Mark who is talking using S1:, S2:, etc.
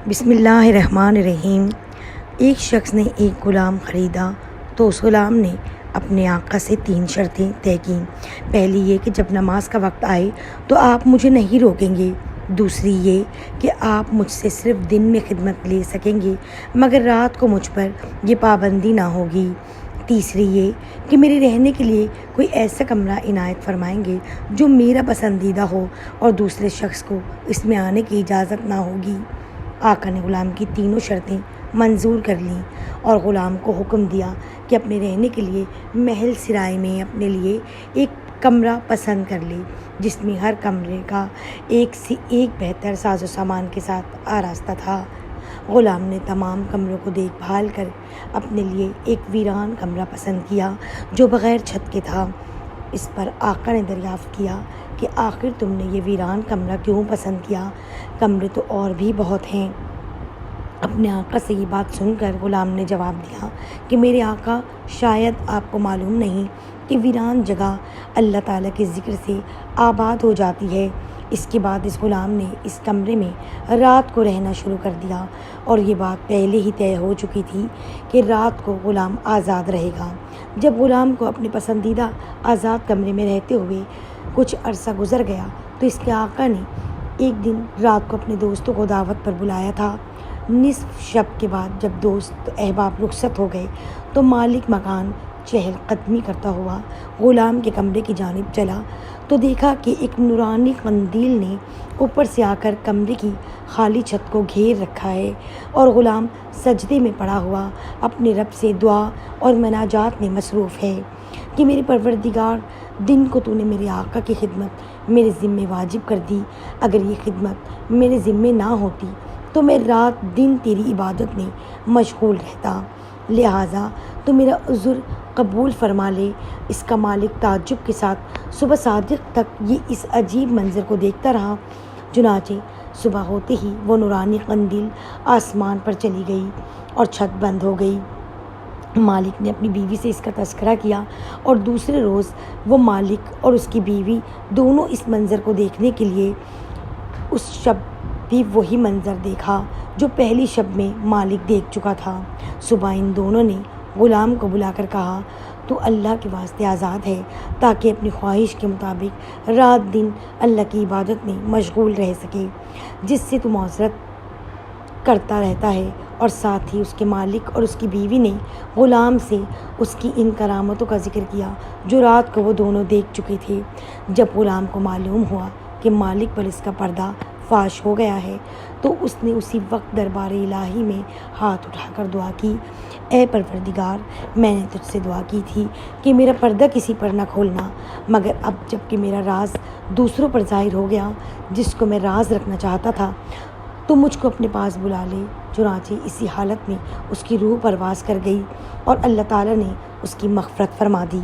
S1: بسم اللہ الرحمن الرحیم۔ ایک شخص نے ایک غلام خریدا تو اس غلام نے اپنے آقا سے 3 شرطیں طے کیں۔ پہلی یہ کہ جب نماز کا وقت آئے تو آپ مجھے نہیں روکیں گے۔ دوسری یہ کہ آپ مجھ سے صرف دن میں خدمت لے سکیں گے مگر رات کو مجھ پر یہ پابندی نہ ہوگی۔ تیسری یہ کہ میرے رہنے کے لیے کوئی ایسا کمرہ عنایت فرمائیں گے جو میرا پسندیدہ ہو اور دوسرے شخص کو اس میں آنے کی اجازت نہ ہوگی۔ آقا نے غلام کی تینوں شرطیں منظور کر لیں اور غلام کو حکم دیا کہ اپنے رہنے کے لیے محل سرائے میں اپنے لیے ایک کمرہ پسند کر لے جس میں ہر کمرے کا ایک سے ایک بہتر ساز و سامان کے ساتھ آراستہ تھا۔ غلام نے تمام کمروں کو دیکھ بھال کر اپنے لیے ایک ویران کمرہ پسند کیا جو بغیر چھت کے تھا۔ اس پر آقا نے دریافت کیا کہ آخر تم نے یہ ویران کمرہ کیوں پسند کیا؟ کمرے تو اور بھی بہت ہیں۔ اپنے آقا سے یہ بات سن کر غلام نے جواب دیا کہ میرے آقا، شاید آپ کو معلوم نہیں کہ ویران جگہ اللہ تعالیٰ کے ذکر سے آباد ہو جاتی ہے۔ اس کے بعد اس غلام نے اس کمرے میں رات کو رہنا شروع کر دیا اور یہ بات پہلے ہی طے ہو چکی تھی کہ رات کو غلام آزاد رہے گا۔ جب غلام کو اپنے پسندیدہ آزاد کمرے میں رہتے ہوئے کچھ عرصہ گزر گیا تو اس کے آقا نے ایک دن رات کو اپنے دوستوں کو دعوت پر بلایا تھا۔ نصف شب کے بعد جب دوست احباب رخصت ہو گئے تو مالک مکان چہل قدمی کرتا ہوا غلام کے کمرے کی جانب چلا تو دیکھا کہ ایک نورانی قندیل نے اوپر سے آ کر کمرے کی خالی چھت کو گھیر رکھا ہے اور غلام سجدے میں پڑا ہوا اپنے رب سے دعا اور مناجات میں مصروف ہے کہ میرے پروردگار، دن کو تو نے میرے آقا کی خدمت میرے ذمے واجب کر دی۔ اگر یہ خدمت میرے ذمے نہ ہوتی تو میں رات دن تیری عبادت میں مشغول رہتا، لہٰذا تو میرا عذر قبول فرما لے۔ اس کا مالک تعجب کے ساتھ صبح صادق تک یہ اس عجیب منظر کو دیکھتا رہا۔ چنانچہ صبح ہوتے ہی وہ نورانی قندیل آسمان پر چلی گئی اور چھت بند ہو گئی۔ مالک نے اپنی بیوی سے اس کا تذکرہ کیا اور دوسرے روز وہ مالک اور اس کی بیوی دونوں اس منظر کو دیکھنے کے لیے اس شب بھی وہی منظر دیکھا جو پہلی شب میں مالک دیکھ چکا تھا۔ صبح ان دونوں نے غلام کو بلا کر کہا، تو اللہ کے واسطے آزاد ہے تاکہ اپنی خواہش کے مطابق رات دن اللہ کی عبادت میں مشغول رہ سکے، جس سے تو معذرت کرتا رہتا ہے۔ اور ساتھ ہی اس کے مالک اور اس کی بیوی نے غلام سے اس کی ان کرامتوں کا ذکر کیا جو رات کو وہ دونوں دیکھ چکے تھے۔ جب غلام کو معلوم ہوا کہ مالک پر اس کا پردہ فاش ہو گیا ہے تو اس نے اسی وقت دربار الہی میں ہاتھ اٹھا کر دعا کی، اے پروردگار، میں نے تجھ سے دعا کی تھی کہ میرا پردہ کسی پر نہ کھولنا، مگر اب جب کہ میرا راز دوسروں پر ظاہر ہو گیا جس کو میں راز رکھنا چاہتا تھا تو مجھ کو اپنے پاس بلا لے۔ چنانچہ اسی حالت میں اس کی روح پرواز کر گئی اور اللہ تعالیٰ نے اس کی مغفرت فرما دی۔